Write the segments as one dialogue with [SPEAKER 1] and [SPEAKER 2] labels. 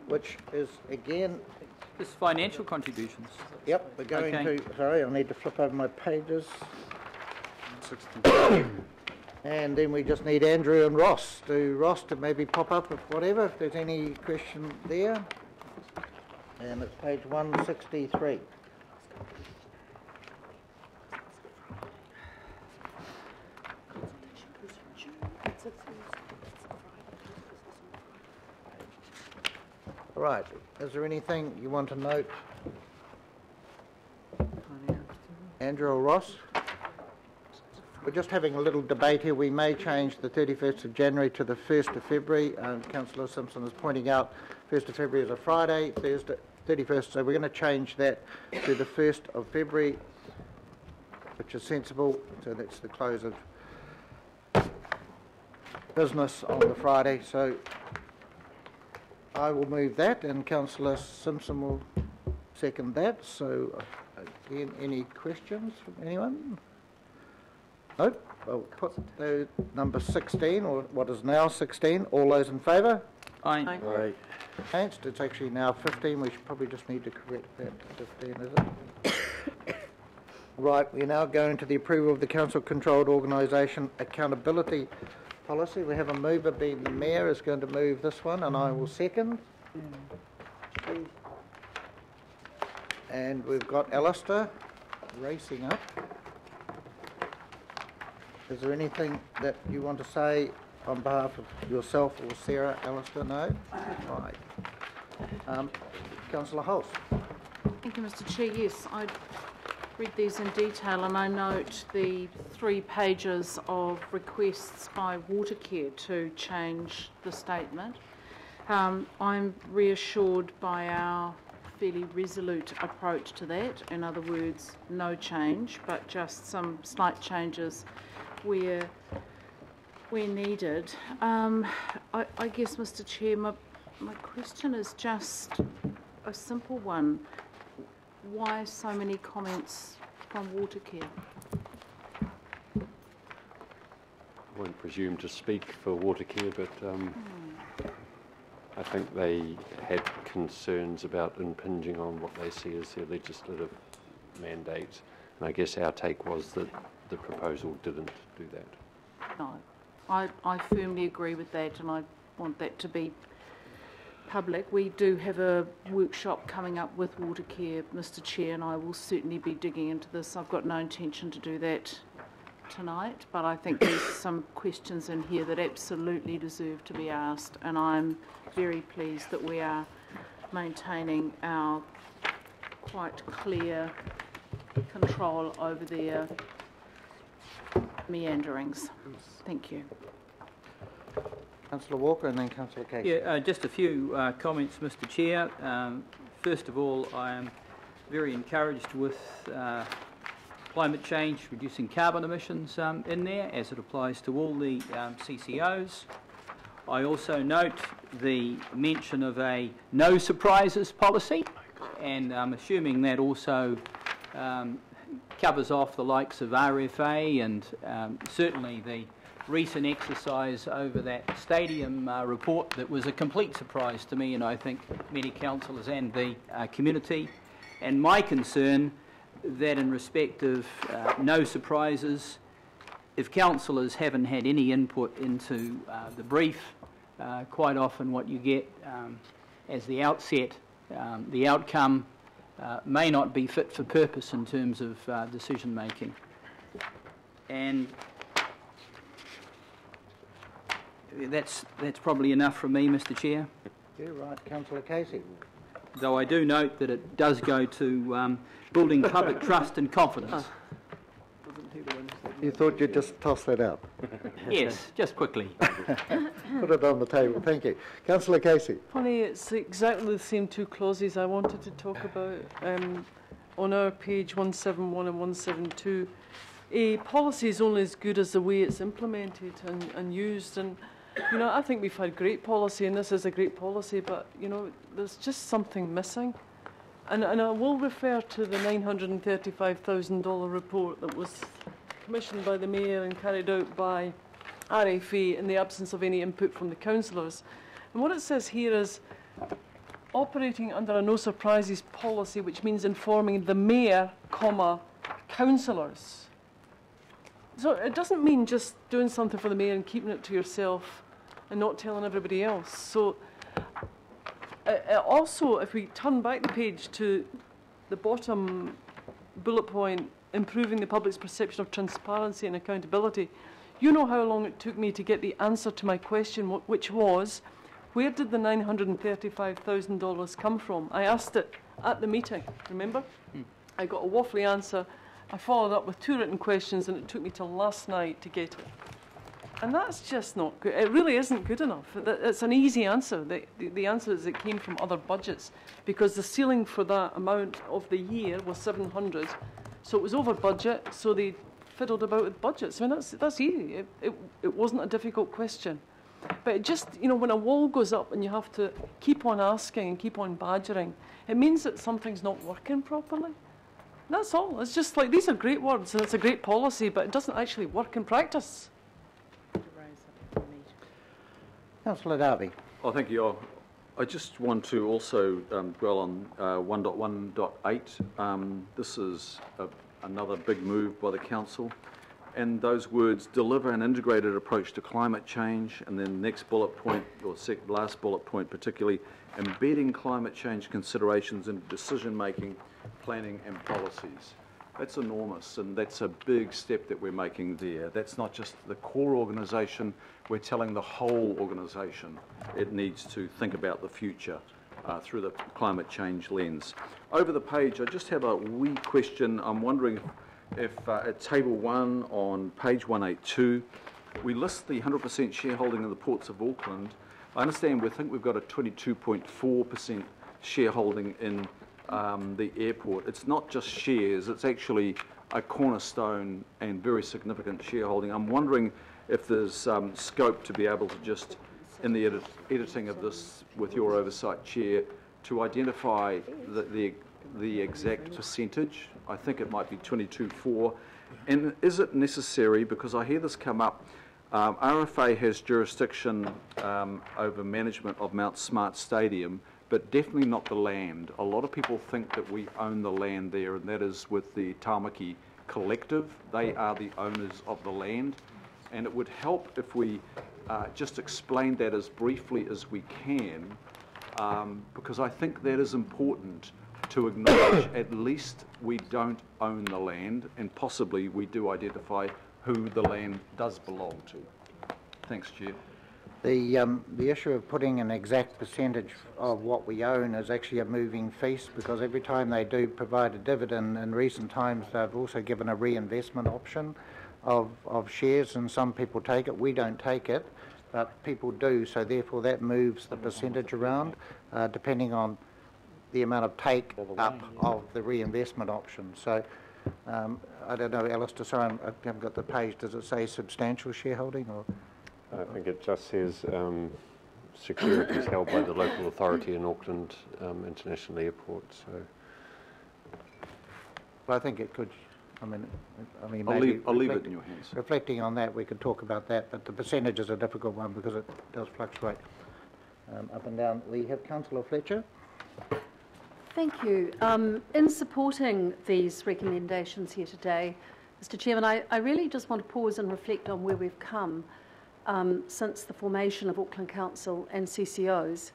[SPEAKER 1] which is again...
[SPEAKER 2] This is financial contributions.
[SPEAKER 1] Yep, we're going to... Sorry, I need to flip over my pages.
[SPEAKER 3] 60.
[SPEAKER 1] And then we just need Andrew and Ross to maybe pop up with whatever, if there's any question there. And it's page 163. Right, is there anything you want to note, Andrew or Ross? We're just having a little debate here. We may change the 31st of January to the 1st of February. Councillor Simpson is pointing out 1st of February is a Friday, Thursday, 31st, so we're going to change that to the 1st of February, which is sensible. So that's the close of business on the Friday. So I will move that, and Councillor Simpson will second that. So again, any questions from anyone? No? Well, put the number 16, or what is now 16. All those in favour?
[SPEAKER 2] Aye.
[SPEAKER 3] Aye.
[SPEAKER 1] Against? It's actually now 15. We should probably just need to correct that to 15, is it? Right, we're now going to the approval of the Council-controlled organisation accountability policy. We have a mover, being the Mayor is going to move this one, and I will second. And we've got Alistair racing up. Is there anything that you want to say on behalf of yourself or Sarah, Alistair? No? Right. Councillor Hulse.
[SPEAKER 4] Thank you, Mr Chair. Yes, I read these in detail, and I note the 3 pages of requests by Watercare to change the statement. I'm reassured by our fairly resolute approach to that. In other words, no change, but just some slight changes where needed. I guess, Mr Chair, my question is just a simple one. Why so many comments from Watercare?
[SPEAKER 5] I won't presume to speak for Watercare, but I think they had concerns about impinging on what they see as their legislative mandate, and I guess our take was that the proposal didn't do that.
[SPEAKER 4] No, I firmly agree with that, and I want that to be public. We do have a workshop coming up with Watercare, Mr Chair, and I will certainly be digging into this. I've got no intention to do that tonight, but I think there's some questions in here that absolutely deserve to be asked, and I'm very pleased that we are maintaining our quite clear control over their meanderings. Thank you.
[SPEAKER 1] Councillor Walker and then Councillor Casey.
[SPEAKER 2] Yeah, just a few comments, Mr Chair. First of all, I am very encouraged with climate change, reducing carbon emissions in there, as it applies to all the CCOs. I also note the mention of a no surprises policy, and I'm assuming that also covers off the likes of RFA and certainly the recent exercise over that stadium report that was a complete surprise to me, and I think many councillors and the community. And my concern that in respect of no surprises, if councillors haven't had any input into the brief, quite often what you get as the outset, the outcome may not be fit for purpose in terms of decision making. And that's probably enough from me, Mr Chair.
[SPEAKER 1] Yeah, right. Councillor Casey.
[SPEAKER 2] Though I do note that it does go to building public trust and confidence.
[SPEAKER 1] You thought you'd just toss that out?
[SPEAKER 2] Yes, just quickly.
[SPEAKER 1] Put it on the table. Thank you. Councillor Casey.
[SPEAKER 6] Funny, it's exactly the same 2 clauses I wanted to talk about on our page 171 and 172. A policy is only as good as the way it's implemented and used, and you know, I think we've had great policy, and this is a great policy, but you know, there's just something missing. And I will refer to the $935,000 report that was commissioned by the Mayor and carried out by RFA in the absence of any input from the councillors. And what it says here is operating under a no surprises policy, which means informing the mayor, councillors. So it doesn't mean just doing something for the mayor and keeping it to yourself and not telling everybody else. So also, if we turn back the page to the bottom bullet point, improving the public's perception of transparency and accountability, you know how long it took me to get the answer to my question, which was, where did the $935,000 come from? I asked it at the meeting, remember? I got a waffly answer. I followed up with 2 written questions, and it took me till last night to get it. And that's just not good. It really isn't good enough. It's an easy answer. The answer is it came from other budgets, because the ceiling for that amount of the year was 700, so it was over budget, so they fiddled about with budgets. I mean, that's easy. It wasn't a difficult question. But it just, you know, when a wall goes up and you have to keep on asking and keep on badgering, it means that something's not working properly. That's all. It's just like, these are great words and it's a great policy, but it doesn't actually work in practice.
[SPEAKER 1] Councillor Darby.
[SPEAKER 3] Oh, thank you. I just want to also dwell on 1.1.8. This is another big move by the council. And those words, deliver an integrated approach to climate change, and then next bullet point, or last bullet point particularly, embedding climate change considerations into decision-making, planning and policies. That's enormous, and that's a big step that we're making there. That's not just the core organisation, we're telling the whole organisation it needs to think about the future through the climate change lens. Over the page, I just have a wee question. I'm wondering if at table 1 on page 182, we list the 100% shareholding of the Ports of Auckland. I understand we've got a 22.4% shareholding in the airport. It's not just shares, it's actually a cornerstone and very significant shareholding. I'm wondering if there's scope to be able to just, in the editing of this with your oversight, Chair, to identify the exact percentage. I think it might be 22.4. And is it necessary, because I hear this come up, RFA has jurisdiction over management of Mount Smart Stadium, but definitely not the land. A lot of people think that we own the land there, and that is with the Tāmaki Collective. They are the owners of the land, and it would help if we just explained that as briefly as we can, because I think that is important to acknowledge. At least we don't own the land, and possibly we do identify who the land does belong to. Thanks, Chair.
[SPEAKER 1] The issue of putting an exact percentage of what we own is actually a moving feast, because every time they do provide a dividend in recent times, they've also given a reinvestment option of shares, and some people take it. We don't take it, but people do, so therefore that moves the percentage around depending on the amount of take up of the reinvestment option. So I don't know, Alistair, sorry, I haven't got the page. Does it say substantial shareholding? Or
[SPEAKER 5] I think it just says securities held by the local authority in Auckland International Airport. So,
[SPEAKER 1] I think it could. I mean,
[SPEAKER 3] I'll leave it in your hands.
[SPEAKER 1] Reflecting on that, we could talk about that, but the percentage is a difficult one because it does fluctuate up and down. We have Councillor Fletcher.
[SPEAKER 7] Thank you. In supporting these recommendations here today, Mr. Chairman, I really just want to pause and reflect on where we've come since the formation of Auckland Council and CCOs.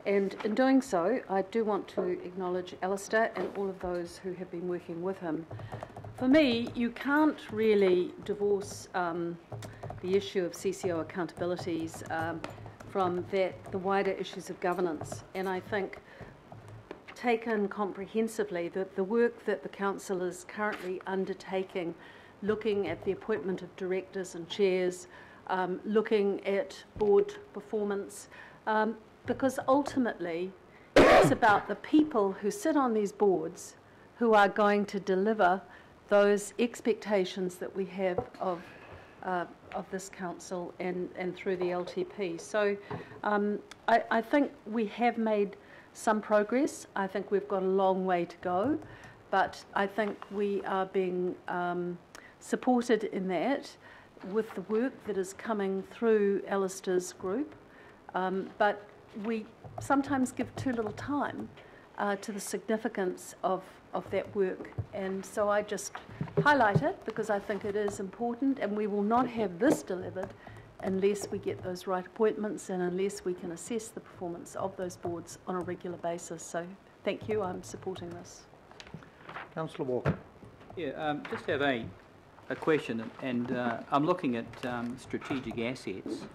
[SPEAKER 7] And in doing so, I do want to acknowledge Alistair and all of those who have been working with him. For me, you can't really divorce the issue of CCO accountabilities from the wider issues of governance. And I think, taken comprehensively, the work that the Council is currently undertaking, looking at the appointment of directors and chairs, looking at board performance, because ultimately it's about the people who sit on these boards who are going to deliver those expectations that we have of this Council and through the LTP. So I think we have made some progress. I think we've got a long way to go, but I think we are being supported in that with the work that is coming through Alistair's group. But we sometimes give too little time to the significance of that work. And so I just highlight it because I think it is important, and we will not have this delivered unless we get those right appointments and unless we can assess the performance of those boards on a regular basis. So thank you, I'm supporting this.
[SPEAKER 1] Councillor Walker.
[SPEAKER 2] Yeah, just have a question, and I'm looking at strategic assets.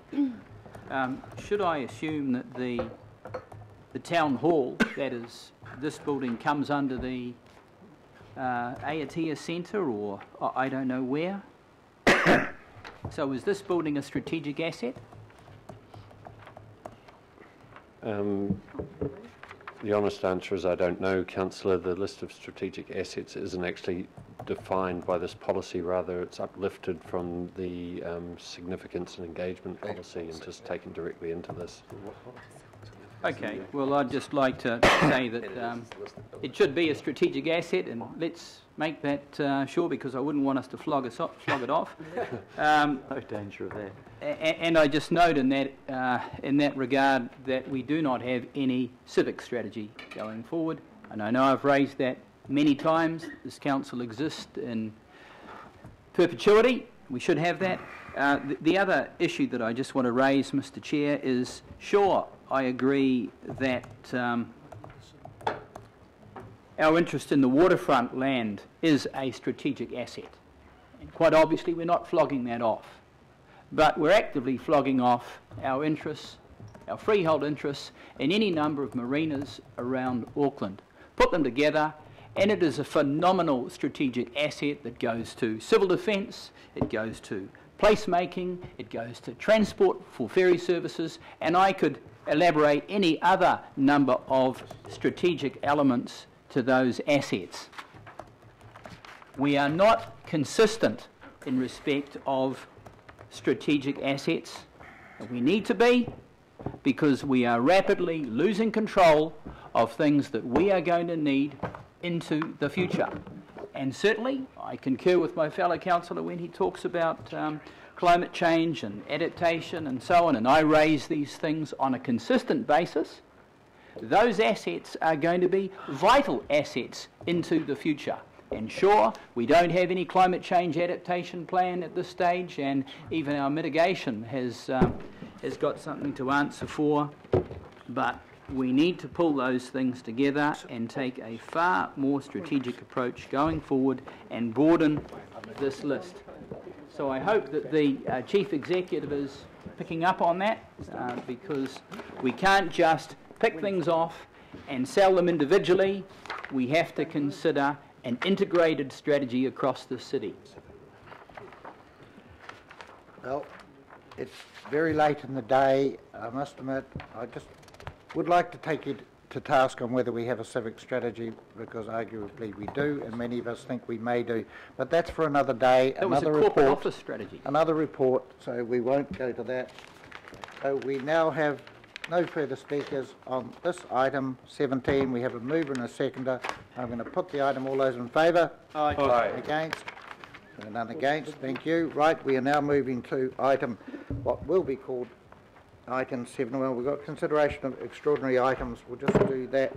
[SPEAKER 2] Should I assume that the town hall, that is, this building, comes under the Aotea Centre, or I don't know where? So is this building a strategic asset?
[SPEAKER 5] The honest answer is I don't know, Councillor. The list of strategic assets isn't actually defined by this policy. Rather, it's uplifted from the significance and engagement policy and just taken directly into this.
[SPEAKER 2] Okay, well, I'd just like to say that it should be a strategic asset, and let's make that sure, because I wouldn't want us to flog it off.
[SPEAKER 3] No danger of that.
[SPEAKER 2] And I just note in that regard that we do not have any civic strategy going forward, and I know I've raised that many times. This council exists in perpetuity. We should have that. The other issue that I just want to raise, Mr. Chair, is sure, I agree that our interest in the waterfront land is a strategic asset. And quite obviously, we're not flogging that off. But we're actively flogging off our interests, our freehold interests, in any number of marinas around Auckland. Put them together, and it is a phenomenal strategic asset that goes to civil defence, it goes to placemaking, it goes to transport for ferry services, and I could elaborate any other number of strategic elements to those assets. We are not consistent in respect of strategic assets. We need to be, because we are rapidly losing control of things that we are going to need into the future. And certainly, I concur with my fellow councillor when he talks about climate change and adaptation and so on, and I raise these things on a consistent basis. Those assets are going to be vital assets into the future. And sure, we don't have any climate change adaptation plan at this stage, and even our mitigation has got something to answer for, but we need to pull those things together and take a far more strategic approach going forward and broaden this list. So I hope that the Chief Executive is picking up on that, because we can't just pick things off and sell them individually. We have to consider an integrated strategy across the city.
[SPEAKER 1] Well, it's very late in the day, I must admit. I just would like to take you to task on whether we have a civic strategy, because arguably we do, and many of us think we may do. But that's for another day,
[SPEAKER 2] That was a
[SPEAKER 1] another
[SPEAKER 2] corporate
[SPEAKER 1] report.
[SPEAKER 2] office strategy.
[SPEAKER 1] Another report, so we won't go to that. So we now have no further speakers on this item 17. We have a mover and a seconder. I'm going to put the item. All those in favour? Aye. Aye. Against? None against. Thank you. Right, we are now moving to item, what will be called item 7. Well, we've got consideration of extraordinary items. We'll just do that.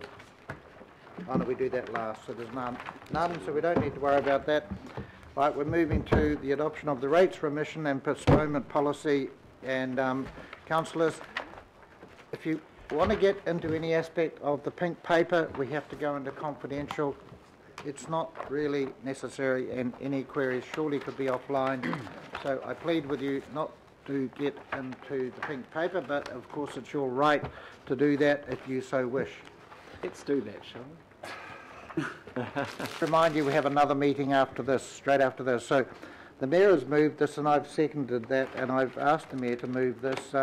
[SPEAKER 1] Why don't we do that last? So there's none, so we don't need to worry about that. Right, we're moving to the adoption of the rates remission and postponement policy. And councillors, if you want to get into any aspect of the pink paper, we have to go into confidential. It's not really necessary, and any queries surely could be offline. So I plead with you not to get into the pink paper, but of course it's your right to do that if you so wish.
[SPEAKER 3] Let's do that, shall we?
[SPEAKER 1] Remind you, we have another meeting after this, straight after this. So the Mayor has moved this, and I've seconded that, and I've asked the Mayor to move this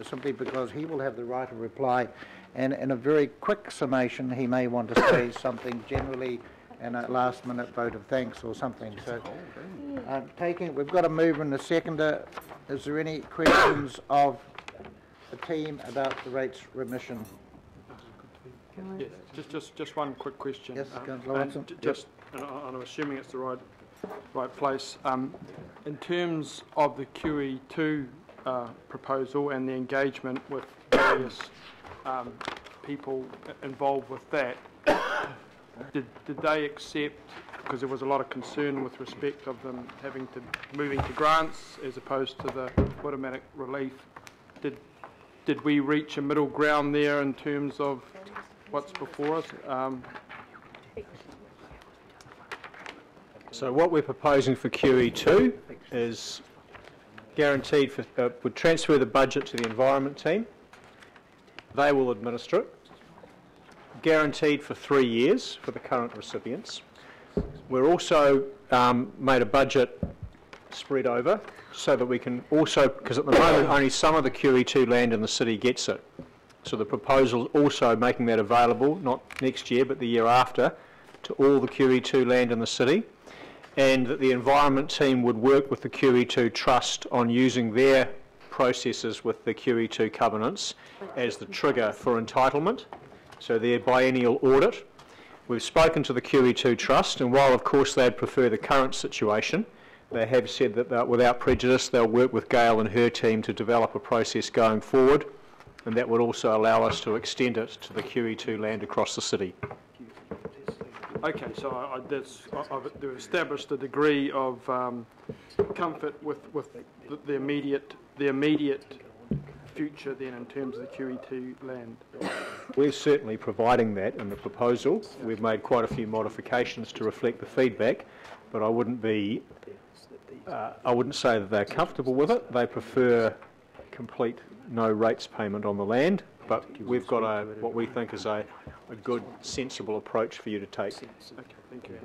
[SPEAKER 1] simply because he will have the right of reply, and in a very quick summation he may want to say something generally and a last minute vote of thanks or something. So we've got a mover and a seconder. Is there any questions of the team about the rates remission?
[SPEAKER 8] Yes, just one quick question.
[SPEAKER 1] Yes, Councillor Watson.
[SPEAKER 8] And I'm assuming it's the right place. In terms of the QE2 proposal and the engagement with various people involved with that, did they accept, because there was a lot of concern with respect of them moving to grants as opposed to the automatic relief, did we reach a middle ground there in terms of what's before us?
[SPEAKER 9] So what we're proposing for QE2 is guaranteed would transfer the budget to the environment team. They will administer it. Guaranteed for 3 years for the current recipients. We're also made a budget spread over so that we can also, because at the moment only some of the QE2 land in the city gets it. So the proposal is also making that available, not next year but the year after, to all the QE2 land in the city, and that the environment team would work with the QE2 Trust on using their processes with the QE2 covenants as the trigger for entitlement, so their biennial audit. We've spoken to the QE2 Trust, and while of course they'd prefer the current situation, they have said that without prejudice they'll work with Gail and her team to develop a process going forward, and that would also allow us to extend it to the QE2 land across the city.
[SPEAKER 8] Okay, so they've established a degree of comfort with the immediate future then in terms of the QE2 land.
[SPEAKER 9] We're certainly providing that in the proposal. We've made quite a few modifications to reflect the feedback, but I wouldn't say that they're comfortable with it. They prefer complete no rates payment on the land, but we've got what we think is a good, sensible approach for you to take.
[SPEAKER 8] Okay, thank you.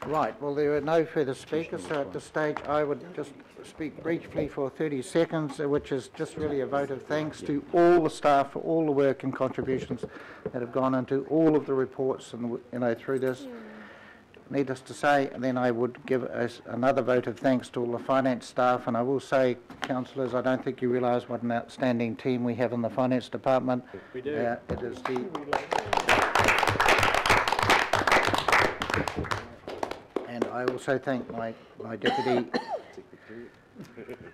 [SPEAKER 1] Right, well, there are no further speakers, so at this stage I would just speak briefly for 30 seconds, which is just really a vote of thanks to all the staff for all the work and contributions that have gone into all of the reports and through this. Needless to say, and then I would give us another vote of thanks to all the finance staff, and I will say, councillors, I don't think you realise what an outstanding team we have in the finance department.
[SPEAKER 9] We do.
[SPEAKER 1] It is and I also thank my deputy,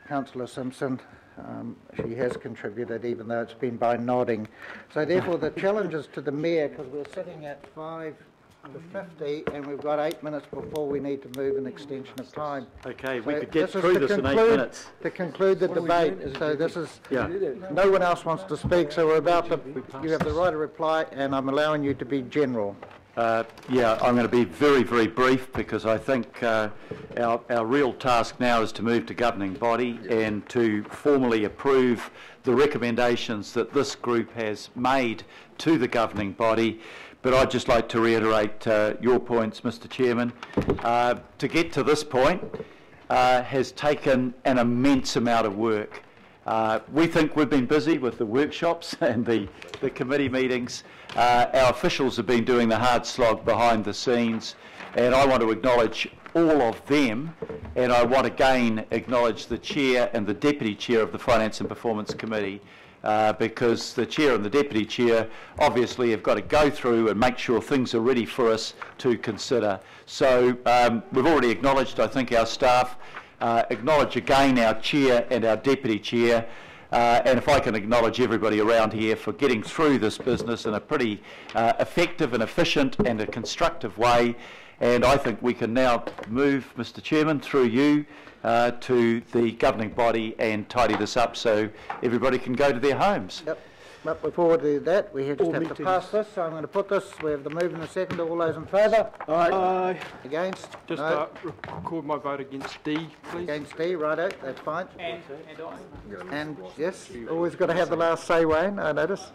[SPEAKER 1] Councillor Simpson. She has contributed, even though it's been by nodding. So therefore the challenges to the Mayor, because we're sitting at 5 to 50 and we've got 8 minutes before we need to move an extension of time.
[SPEAKER 10] Okay,
[SPEAKER 1] So
[SPEAKER 10] we could get
[SPEAKER 1] this is
[SPEAKER 10] through
[SPEAKER 1] to
[SPEAKER 10] this in 8
[SPEAKER 1] conclude-
[SPEAKER 10] minutes.
[SPEAKER 1] To conclude the debate, so this is,
[SPEAKER 10] Yeah.
[SPEAKER 1] no one else wants to speak, so we're about to, you have the right to reply, and I'm allowing you to be general.
[SPEAKER 10] Yeah, I'm going to be very, very brief because I think our real task now is to move to governing body and to formally approve the recommendations that this group has made to the governing body. But I'd just like to reiterate your points, Mr. Chairman. To get to this point has taken an immense amount of work. We think we've been busy with the workshops and the committee meetings. Our officials have been doing the hard slog behind the scenes, and I want to acknowledge all of them, and I want to again acknowledge the Chair and the Deputy Chair of the Finance and Performance Committee, because the Chair and the Deputy Chair obviously have got to go through and make sure things are ready for us to consider. So we've already acknowledged, I think, our staff. Acknowledge again our Chair and our Deputy Chair, and if I can acknowledge everybody around here for getting through this business in a pretty effective and efficient and a constructive way. And I think we can now move, Mr. Chairman, through you to the governing body and tidy this up so everybody can go to their homes.
[SPEAKER 1] Yep. But before we do that, we just have to pass this, so I'm going to put this, we have the move and the second. All those in favour?
[SPEAKER 8] Aye.
[SPEAKER 1] Against?
[SPEAKER 8] Just
[SPEAKER 1] No.
[SPEAKER 8] record my vote against D, please.
[SPEAKER 1] Against D, righto, that's fine.
[SPEAKER 2] And I.
[SPEAKER 1] And yes, always got to have the last say, Wayne, I notice.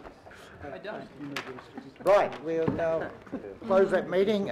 [SPEAKER 2] I don't.
[SPEAKER 1] Right, we'll now close that meeting.